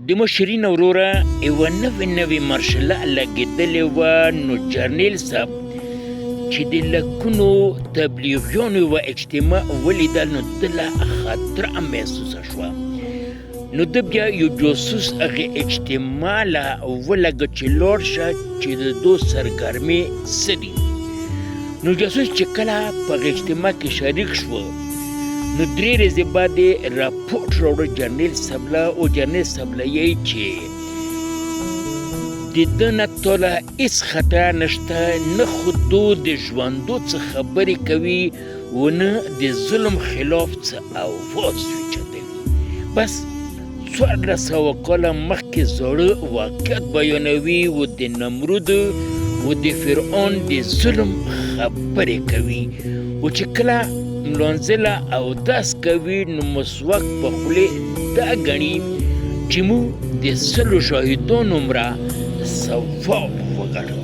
د مشرین وروره یوه نوې مرشله لګېدلې وه، نو جرنیل صاحب چې د لکونو تبلیغیانو یوه اجتماع ولیده، نو ده له خطره محسوسه شوه. نو ده بیا یو جاسوس هغې اجتماع له ولګه چې لاړ شه چې د دو سرګرمې څه دي. نو جاسوس چې کله په هغې اجتماع کې شریک شوه، نو 3 ورځې بعد یې راپورټ راوړه جرنیل صاحب له، او جرنیل صاحب له یې چې د ده نه تاله هېڅ خطره نشته، نه خو دو د ژوندو څه خبرې کوي و نه د ظلم خلاف څه اواز اوچتوي. بس 1400 کاله مخکې زاړه واقعیت بیانوي و د نمرود و د فرعون د ظلم خبرې کوي، و چې کله ملانځله اودس کوي نو مسواک په خولې دا ګڼي چې موږ د 100 شاهدانو مره ثواب وګټو.